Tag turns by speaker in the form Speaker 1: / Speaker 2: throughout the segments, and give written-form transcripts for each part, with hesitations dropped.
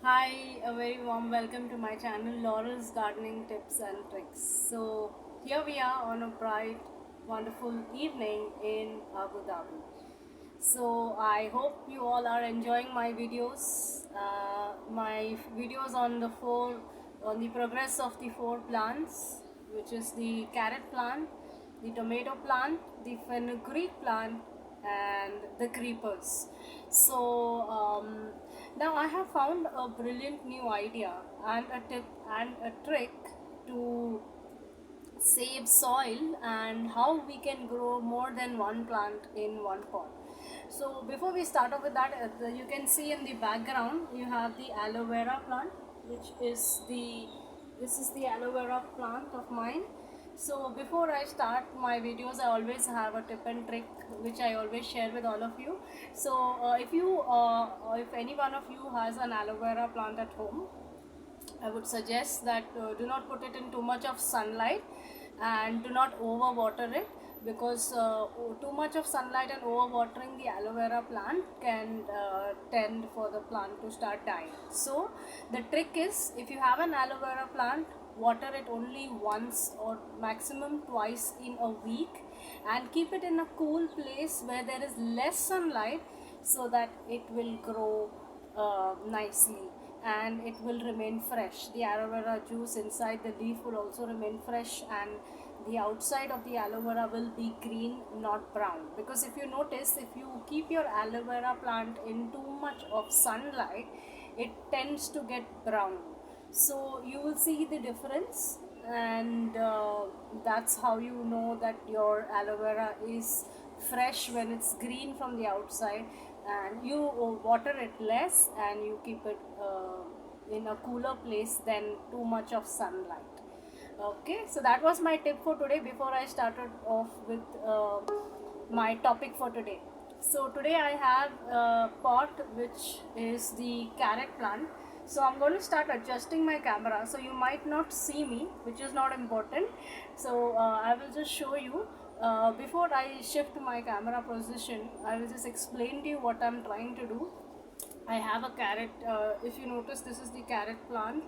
Speaker 1: Hi, a very warm welcome to my channel Laurel's Gardening Tips and Tricks. So, here we are on a bright, wonderful evening in Abu Dhabi. So, I hope you all are enjoying my videos. My videos on the progress of the four plants, which is the carrot plant, the tomato plant, the fenugreek plant, and the creepers. So now I have found a brilliant new idea and a tip and a trick to save soil and how we can grow more than one plant in one pot. So before we start off with that, you can see in the background you have the aloe vera plant, which is the this is the aloe vera plant of mine. So before I start my videos, I always have a tip and trick which I always share with all of you. So if any one of you has an aloe vera plant at home, I would suggest that do not put it in too much of sunlight and do not overwater it, because too much of sunlight and overwatering the aloe vera plant can tend for the plant to start dying. So the trick is, if you have an aloe vera plant, water it only once or maximum twice in a week, and keep it in a cool place where there is less sunlight, so that it will grow nicely and it will remain fresh. The aloe vera juice inside the leaf will also remain fresh, and the outside of the aloe vera will be green, not brown. Because if you notice, if you keep your aloe vera plant in too much of sunlight, it tends to get brown. So you will see the difference, and that's how you know that your aloe vera is fresh, when it's green from the outside and you water it less and you keep it in a cooler place than too much of sunlight. Okay, so that was my tip for today before I started off with my topic for today. So today I have a pot which is the carrot plant. So I'm going to start adjusting my camera, so you might not see me, which is not important. So I will just show you. Before I shift my camera position, I will just explain to you what I'm trying to do. I have a carrot. If you notice, this is the carrot plant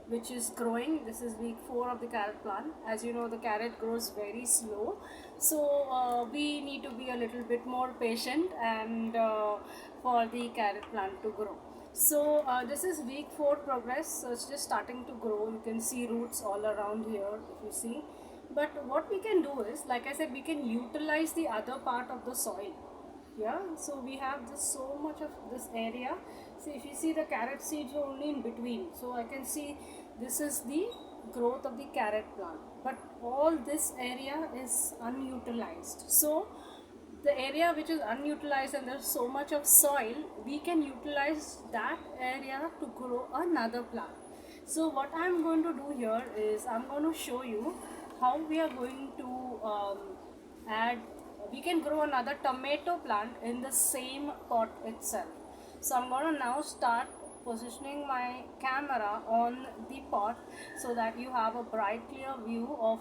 Speaker 1: which is growing. This is week 4 of the carrot plant. As you know, the carrot grows very slow, so we need to be a little bit more patient and for the carrot plant to grow. So this is week 4 progress, so it's just starting to grow. You can see roots all around here, if you see. But what we can do is, like I said, we can utilize the other part of the soil. Yeah, so we have this so much of this area. So if you see, the carrot seeds are only in between, so I can see this is the growth of the carrot plant, but all this area is unutilized. So the area which is unutilized and there's so much of soil, we can utilize that area to grow another plant. So what I'm going to do here is, I'm going to show you how we are going to add we can grow another tomato plant in the same pot itself. So I'm going to now start positioning my camera on the pot, so that you have a bright clear view of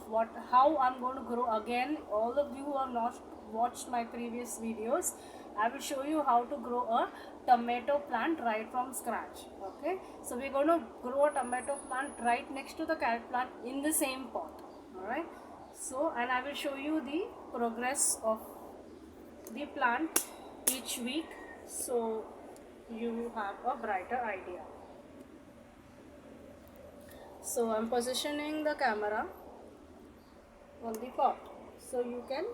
Speaker 1: how I'm going to grow. Again, all of you who have not watched my previous videos, I will show you how to grow a tomato plant right from scratch. Okay, so we're going to grow a tomato plant right next to the carrot plant in the same pot. Alright, so, and I will show you the progress of the plant each week, so you have a brighter idea. So I'm positioning the camera on the pot, so you can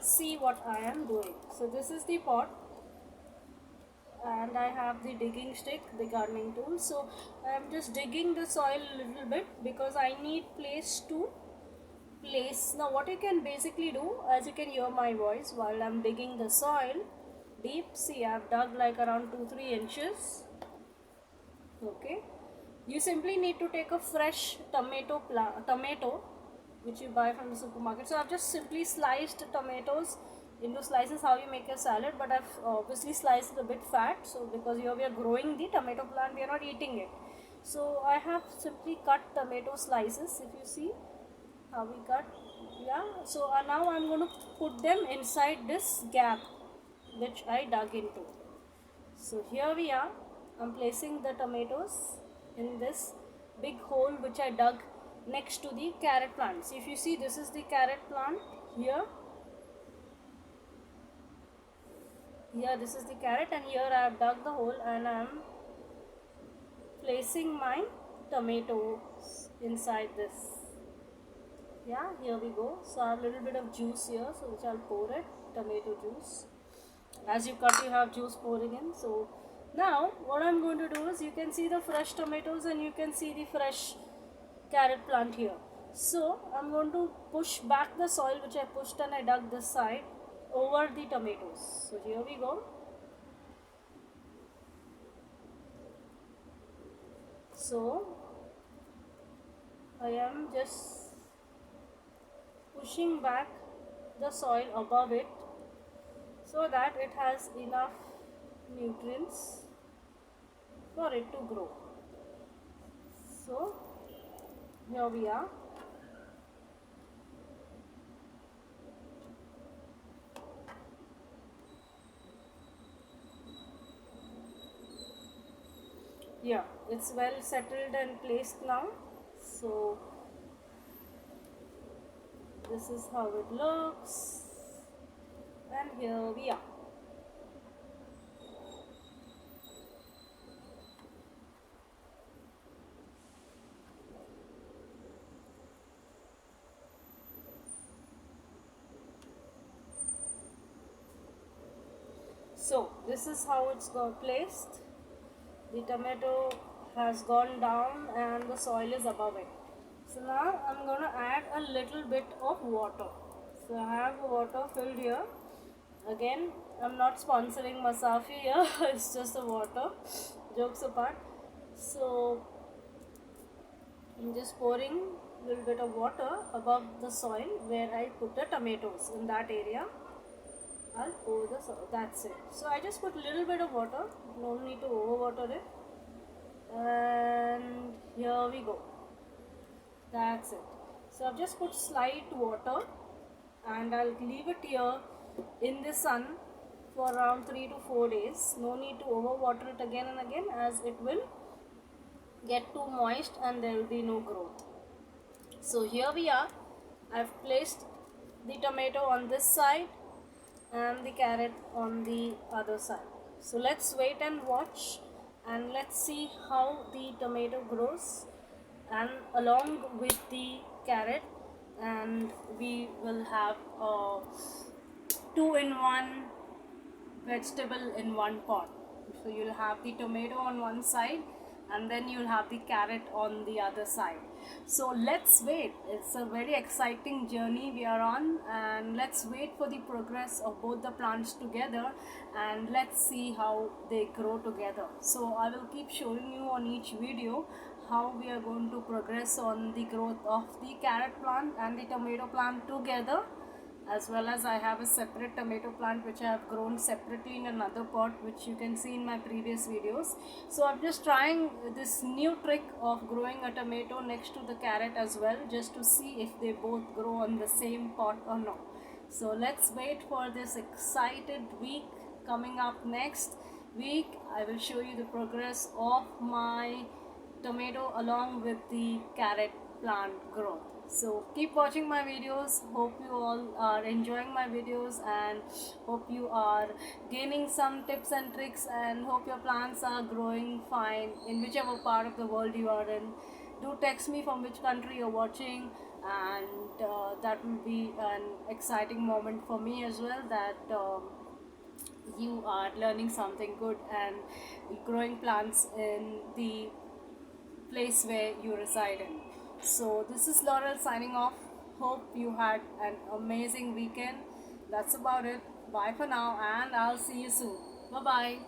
Speaker 1: see what I am doing. So this is the pot, and I have the digging stick, the gardening tool. So I am just digging the soil a little bit, because I need place to place. Now what you can basically do, as you can hear my voice while I'm digging the soil deep, see, I've dug like around 2-3 inches. Okay, you simply need to take a fresh tomato which you buy from the supermarket. So I've just simply sliced tomatoes into slices, how you make a salad, but I've obviously sliced it a bit fat, so because here we are growing the tomato plant, we are not eating it. So I have simply cut tomato slices, if you see how we cut. Yeah, so now I'm going to put them inside this gap which I dug into. So here we are. I'm placing the tomatoes in this big hole which I dug next to the carrot plant. So if you see, this is the carrot plant here. Here this is the carrot, and here I have dug the hole and I am placing my tomatoes inside this. Yeah, here we go. So I have a little bit of juice here, so which I'll pour it, tomato juice. As you cut, you have juice pouring in. So now what I'm going to do is, you can see the fresh tomatoes and you can see the fresh carrot plant here. So I'm going to push back the soil which I pushed and I dug this side over the tomatoes. So here we go. So I am just pushing back the soil above it so that it has enough nutrients for it to grow. So here we are. Yeah, it's well settled and placed now. So this is how it looks, and here we are. So this is how it's got placed. The tomato has gone down and the soil is above it. So now I'm going to add a little bit of water. So I have water filled here. Again, I'm not sponsoring Masafi here, it's just the water, jokes apart. So I'm just pouring a little bit of water above the soil where I put the tomatoes. In that area I'll pour the soil, that's it. So I just put a little bit of water, no need to overwater it, and here we go, that's it. So I've just put slight water and I'll leave it here in the sun for around 3 to 4 days. No need to overwater it again and again, as it will get too moist and there will be no growth. So here we are. I've placed the tomato on this side and the carrot on the other side. So let's wait and watch, and let's see how the tomato grows and along with the carrot, and we will have a 2-in-1 vegetable in one pot. So you'll have the tomato on one side and then you'll have the carrot on the other side. So let's wait. It's a very exciting journey we are on, and let's wait for the progress of both the plants together, and let's see how they grow together. So I will keep showing you on each video how we are going to progress on the growth of the carrot plant and the tomato plant together, as well as I have a separate tomato plant which I have grown separately in another pot, which you can see in my previous videos. So I'm just trying this new trick of growing a tomato next to the carrot as well, just to see if they both grow on the same pot or not. So let's wait for this excited week coming up. Next week I will show you the progress of my tomato along with the carrot plant growth. So keep watching my videos. Hope you all are enjoying my videos, and hope you are gaining some tips and tricks, and hope your plants are growing fine in whichever part of the world you are in. Do text me from which country you're watching, and that will be an exciting moment for me as well, that you are learning something good and growing plants in the place where you reside in. So this is Laurel signing off. Hope you had an amazing weekend. That's about it. Bye for now, and I'll see you soon. Bye bye.